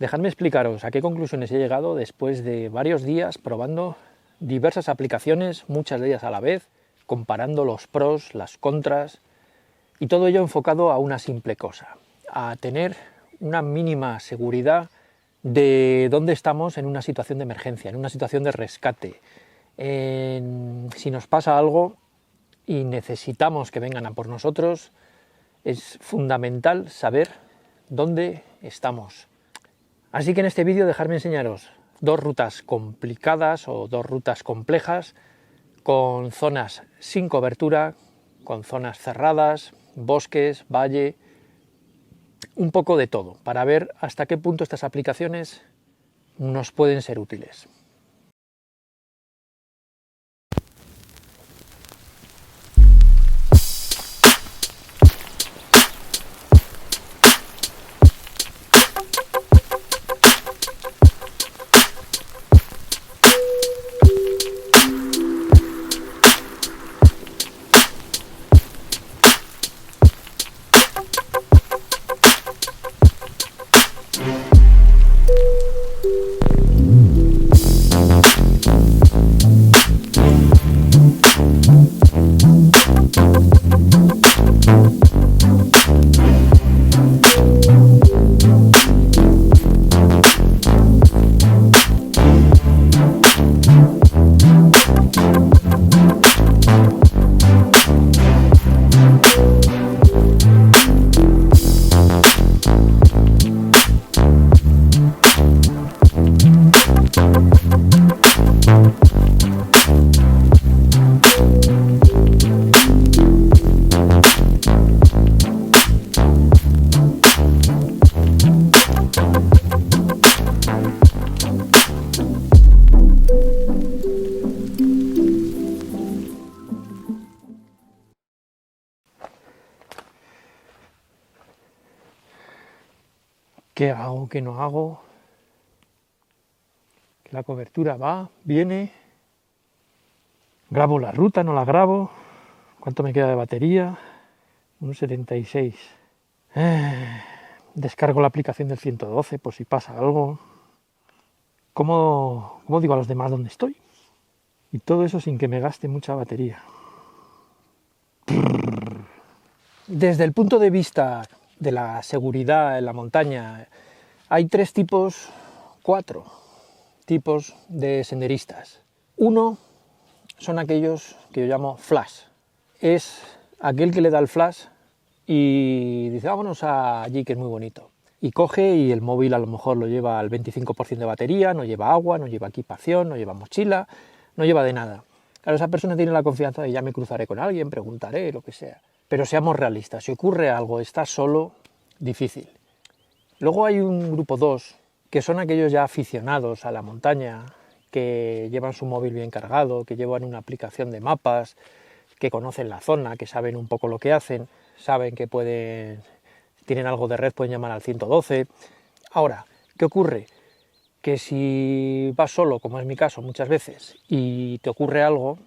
Dejadme explicaros a qué conclusiones he llegado después de varios días probando diversas aplicaciones, muchas de ellas a la vez, comparando los pros, las contras, y todo ello enfocado a una simple cosa, a tener una mínima seguridad de dónde estamos en una situación de emergencia, en una situación de rescate. Si nos pasa algo y necesitamos que vengan a por nosotros, es fundamental saber dónde estamos. Así que en este vídeo dejadme enseñaros dos rutas complicadas o dos rutas complejas, con zonas sin cobertura, con zonas cerradas, bosques, valle, un poco de todo, para ver hasta qué punto estas aplicaciones nos pueden ser útiles. ¿Qué hago? ¿Qué no hago? La cobertura va, viene. ¿Grabo la ruta? ¿No la grabo? ¿Cuánto me queda de batería? 1,76. Descargo la aplicación del 112 por si pasa algo. ¿Cómo digo a los demás dónde estoy? Y todo eso sin que me gaste mucha batería. Desde el punto de vista de la seguridad en la montaña, hay cuatro tipos de senderistas. Uno son aquellos que yo llamo flash. Es aquel que le da el flash y dice, vámonos allí que es muy bonito. Y coge y el móvil a lo mejor lo lleva al 25% de batería, no lleva agua, no lleva equipación, no lleva mochila, no lleva de nada. Claro, esa persona tiene la confianza de ya me cruzaré con alguien, preguntaré, lo que sea. Pero seamos realistas, si ocurre algo, estás solo, difícil. Luego hay un grupo 2, que son aquellos ya aficionados a la montaña, que llevan su móvil bien cargado, que llevan una aplicación de mapas, que conocen la zona, que saben un poco lo que hacen, saben que tienen algo de red, pueden llamar al 112. Ahora, ¿qué ocurre? Que si vas solo, como es mi caso muchas veces, y te ocurre algo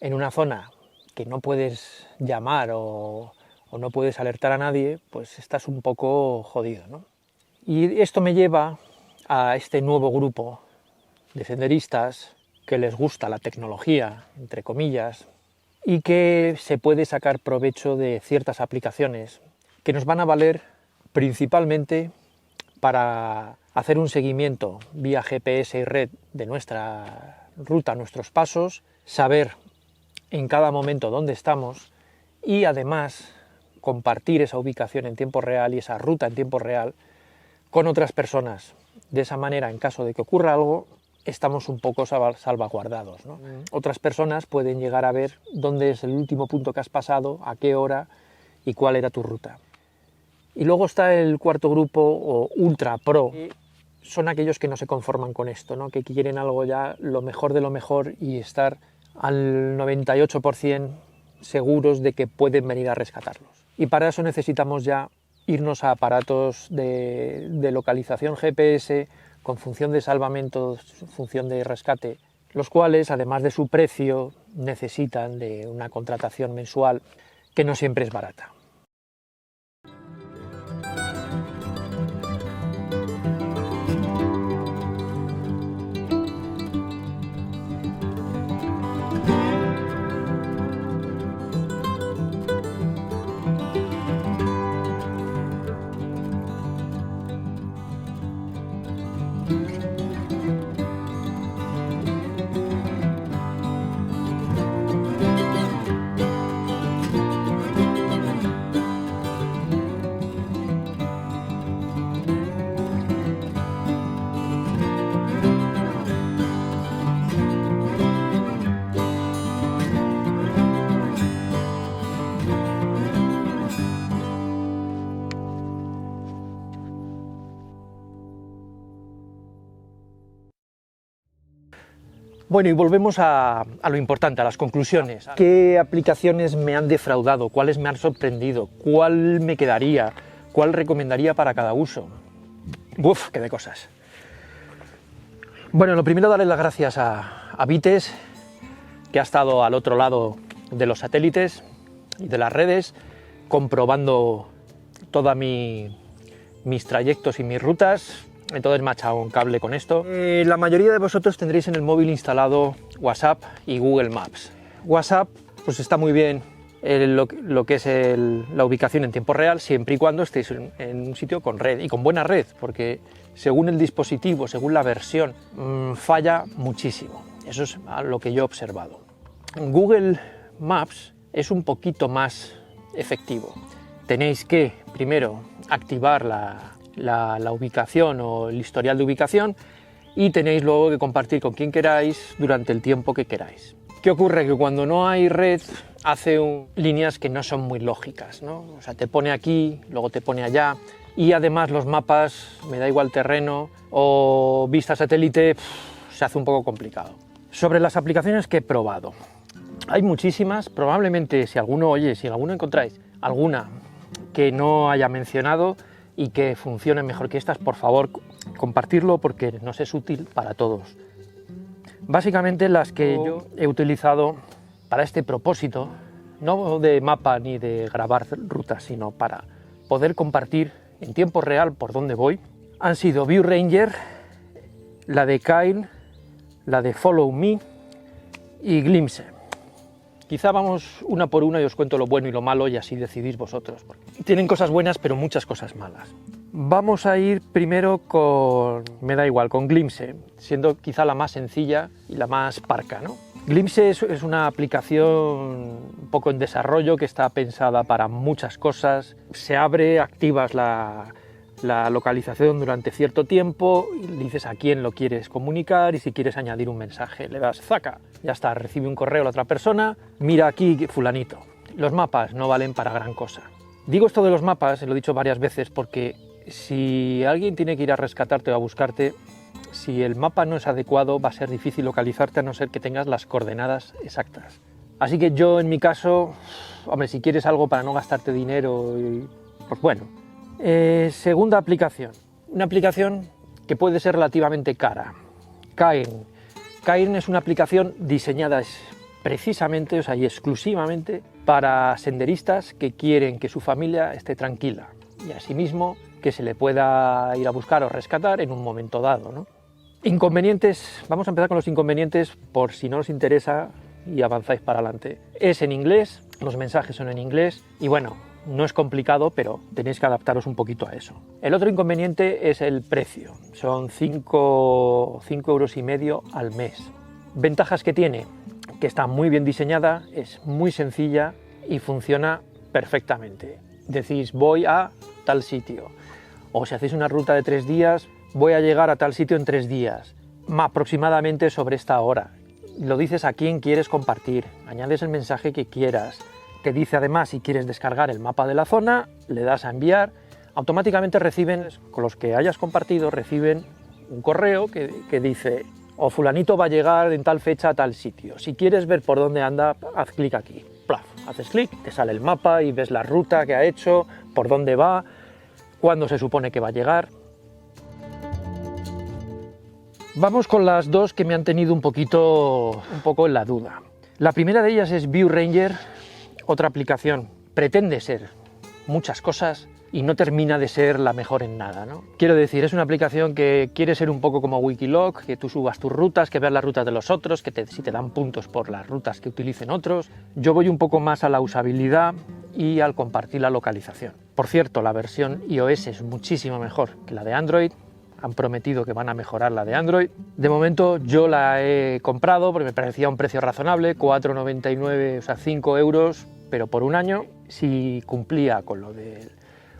en una zona que no puedes llamar o no puedes alertar a nadie, pues estás un poco jodido, ¿no? Y esto me lleva a este nuevo grupo de senderistas que les gusta la tecnología, entre comillas, y que se puede sacar provecho de ciertas aplicaciones que nos van a valer principalmente para hacer un seguimiento vía GPS y red de nuestra ruta, nuestros pasos, saber en cada momento dónde estamos y además compartir esa ubicación en tiempo real y esa ruta en tiempo real con otras personas. De esa manera, en caso de que ocurra algo, estamos un poco salvaguardados, ¿no? Otras personas pueden llegar a ver dónde es el último punto que has pasado, a qué hora y cuál era tu ruta. Y luego está el cuarto grupo, o ultra pro, son aquellos que no se conforman con esto, ¿no? Que quieren algo ya lo mejor de lo mejor y estar al 98% seguros de que pueden venir a rescatarlos. Y para eso necesitamos ya irnos a aparatos de localización GPS con función de salvamento, función de rescate, los cuales, además de su precio, necesitan de una contratación mensual que no siempre es barata. Bueno, y volvemos a lo importante, a las conclusiones. ¿Qué aplicaciones me han defraudado? ¿Cuáles me han sorprendido? ¿Cuál me quedaría? ¿Cuál recomendaría para cada uso? Uf, qué de cosas. Bueno, lo primero, darle las gracias a Vites, que ha estado al otro lado de los satélites y de las redes, comprobando todos mis trayectos y mis rutas. Entonces me ha echado un cable con esto. La mayoría de vosotros tendréis en el móvil instalado WhatsApp y Google Maps. WhatsApp pues está muy bien lo que es la ubicación en tiempo real, siempre y cuando estéis en un sitio con red, y con buena red, porque según el dispositivo, según la versión, falla muchísimo. Eso es lo que yo he observado. Google Maps es un poquito más efectivo. Tenéis que primero activar la ubicación o el historial de ubicación, y tenéis luego que compartir con quien queráis durante el tiempo que queráis. ¿Qué ocurre? Que cuando no hay red hace líneas que no son muy lógicas, ¿no? O sea, te pone aquí, luego te pone allá, y además los mapas, me da igual terreno o vista satélite, se hace un poco complicado. Sobre las aplicaciones que he probado, hay muchísimas. Probablemente si alguno encontráis alguna que no haya mencionado y que funcione mejor que estas, por favor compartirlo, porque nos es útil para todos. Básicamente las que yo he utilizado para este propósito, no de mapa ni de grabar rutas, sino para poder compartir en tiempo real por dónde voy, han sido ViewRanger, la de Kyle, la de Follow Me y Glimpse. Quizá vamos una por una y os cuento lo bueno y lo malo, y así decidís vosotros. Tienen cosas buenas, pero muchas cosas malas. Vamos a ir primero con, me da igual, con Glimpse, siendo quizá la más sencilla y la más parca, ¿no? Glimpse es una aplicación un poco en desarrollo, que está pensada para muchas cosas. Se abre, activas la localización durante cierto tiempo, y dices a quién lo quieres comunicar, y si quieres añadir un mensaje le das zaca, ya está, recibe un correo la otra persona, mira aquí fulanito. Los mapas no valen para gran cosa. Digo esto de los mapas, lo he dicho varias veces, porque si alguien tiene que ir a rescatarte o a buscarte, si el mapa no es adecuado va a ser difícil localizarte, a no ser que tengas las coordenadas exactas. Así que yo, en mi caso, hombre, si quieres algo para no gastarte dinero, pues bueno. Segunda aplicación, una aplicación que puede ser relativamente cara, Cairn. Cairn es una aplicación diseñada precisamente, o sea, y exclusivamente para senderistas que quieren que su familia esté tranquila, y asimismo que se le pueda ir a buscar o rescatar en un momento dado, ¿no? Inconvenientes, vamos a empezar con los inconvenientes por si no os interesa y avanzáis para adelante. Es en inglés, los mensajes son en inglés, y bueno, no es complicado, pero tenéis que adaptaros un poquito a eso. El otro inconveniente es el precio, son 5,5 € al mes. Ventajas que tiene, que está muy bien diseñada, es muy sencilla y funciona perfectamente. Decís, voy a tal sitio, o si hacéis una ruta de 3 días, voy a llegar a tal sitio en 3 días, aproximadamente sobre esta hora. Lo dices a quién quieres compartir, añades el mensaje que quieras. Te dice además, si quieres descargar el mapa de la zona, le das a enviar, automáticamente reciben, con los que hayas compartido, reciben un correo que dice, o fulanito va a llegar en tal fecha a tal sitio. Si quieres ver por dónde anda, haz clic aquí. Plaf, haces clic, te sale el mapa y ves la ruta que ha hecho, por dónde va, cuándo se supone que va a llegar. Vamos con las dos que me han tenido un poco en la duda. La primera de ellas es ViewRanger. Otra aplicación pretende ser muchas cosas y no termina de ser la mejor en nada, ¿no? Quiero decir, es una aplicación que quiere ser un poco como Wikiloc, que tú subas tus rutas, que veas las rutas de los otros, si te dan puntos por las rutas que utilicen otros. Yo voy un poco más a la usabilidad y al compartir la localización. Por cierto, la versión iOS es muchísimo mejor que la de Android. Han prometido que van a mejorar la de Android. De momento yo la he comprado porque me parecía un precio razonable, 4,99, o sea 5 €, pero por un año, si cumplía con lo de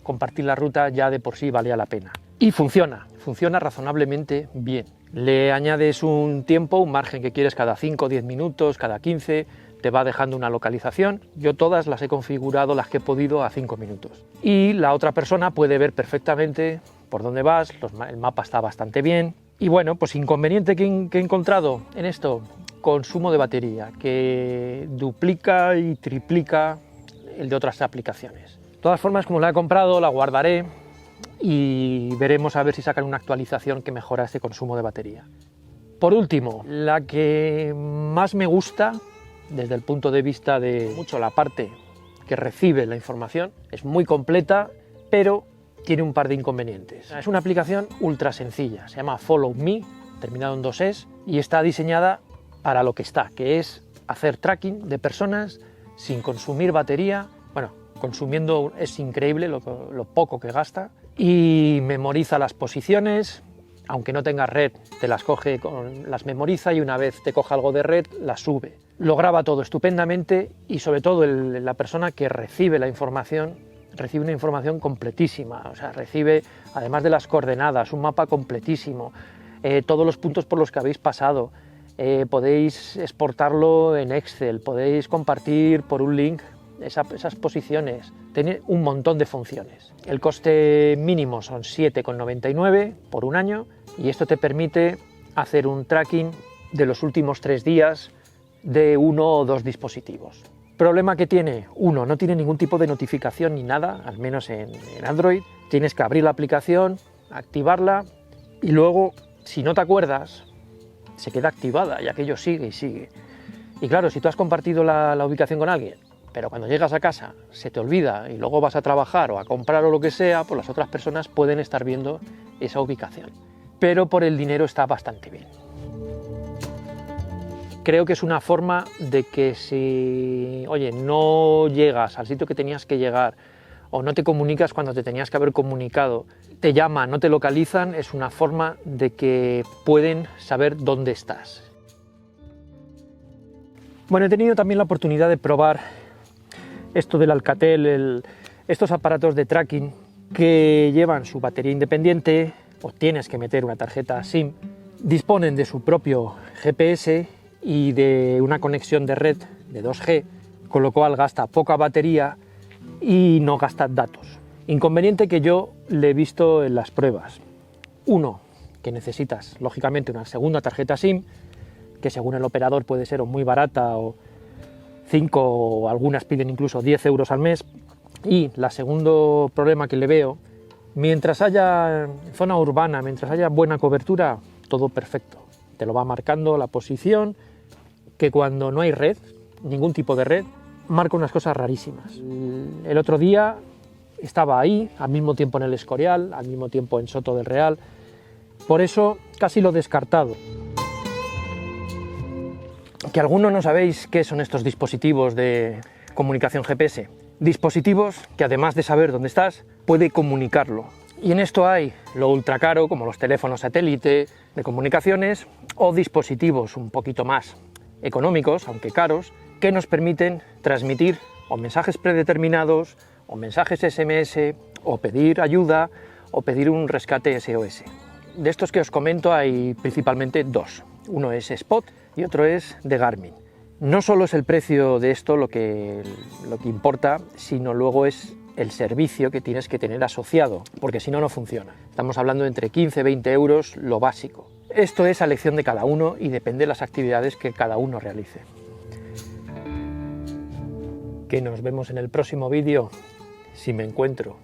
compartir la ruta, ya de por sí valía la pena. Y funciona razonablemente bien. Le añades un tiempo, un margen que quieres cada 5 o 10 minutos, cada 15, te va dejando una localización. Yo todas las he configurado, las que he podido, a 5 minutos. Y la otra persona puede ver perfectamente por dónde vas, el mapa está bastante bien, Y bueno, pues inconveniente que he encontrado en esto, consumo de batería, que duplica y triplica el de otras aplicaciones. De todas formas, como la he comprado, la guardaré y veremos a ver si sacan una actualización que mejora este consumo de batería. Por último, la que más me gusta desde el punto de vista de la parte que recibe la información, es muy completa, pero tiene un par de inconvenientes. Es una aplicación ultra sencilla, se llama Follow Me, terminado en 2 es, y está diseñada para lo que está, que es hacer tracking de personas sin consumir batería. Bueno, consumiendo es increíble lo poco que gasta, y memoriza las posiciones. Aunque no tengas red, te las coge, las memoriza, y una vez te coge algo de red, las sube. Lo graba todo estupendamente, y sobre todo la persona que recibe la información, recibe una información completísima. O sea, recibe, además de las coordenadas, un mapa completísimo, todos los puntos por los que habéis pasado. Podéis exportarlo en Excel, podéis compartir por un link esas posiciones. Tiene un montón de funciones. El coste mínimo son 7,99 por un año, y esto te permite hacer un tracking de los últimos 3 días de 1 o 2 dispositivos. Problema que tiene: uno, no tiene ningún tipo de notificación ni nada, al menos en Android. Tienes que abrir la aplicación, activarla, y luego, si no te acuerdas, se queda activada y aquello sigue y sigue. Y claro, si tú has compartido la ubicación con alguien, pero cuando llegas a casa se te olvida y luego vas a trabajar o a comprar o lo que sea, pues las otras personas pueden estar viendo esa ubicación. Pero por el dinero está bastante bien. Creo que es una forma de que si, oye, no llegas al sitio que tenías que llegar, o no te comunicas cuando te tenías que haber comunicado, te llaman, no te localizan, es una forma de que pueden saber dónde estás. Bueno, he tenido también la oportunidad de probar esto del Alcatel, estos aparatos de tracking que llevan su batería independiente, o tienes que meter una tarjeta SIM, disponen de su propio GPS y de una conexión de red de 2G, con lo cual gasta poca batería y no gasta datos. Inconveniente que yo le he visto en las pruebas. Uno, que necesitas lógicamente una segunda tarjeta SIM, que según el operador puede ser o muy barata, o 5, o algunas piden incluso 10 euros al mes. Y el segundo problema que le veo: mientras haya zona urbana, mientras haya buena cobertura, todo perfecto. Te lo va marcando la posición, que cuando no hay red, ningún tipo de red, marca unas cosas rarísimas. El otro día estaba ahí, al mismo tiempo en El Escorial, al mismo tiempo en Soto del Real. Por eso casi lo he descartado. Que algunos no sabéis qué son estos dispositivos de comunicación GPS. Dispositivos que, además de saber dónde estás, puede comunicarlo. Y en esto hay lo ultra caro, como los teléfonos satélite de comunicaciones, o dispositivos un poquito más económicos, aunque caros, que nos permiten transmitir o mensajes predeterminados, o mensajes SMS, o pedir ayuda, o pedir un rescate SOS. De estos que os comento hay principalmente 2. Uno es Spot y otro es de Garmin. No solo es el precio de esto lo que importa, sino luego es el servicio que tienes que tener asociado, porque si no, no funciona. Estamos hablando de entre 15 y 20 euros lo básico. Esto es a elección de cada uno y depende de las actividades que cada uno realice. Que nos vemos en el próximo vídeo, si me encuentro.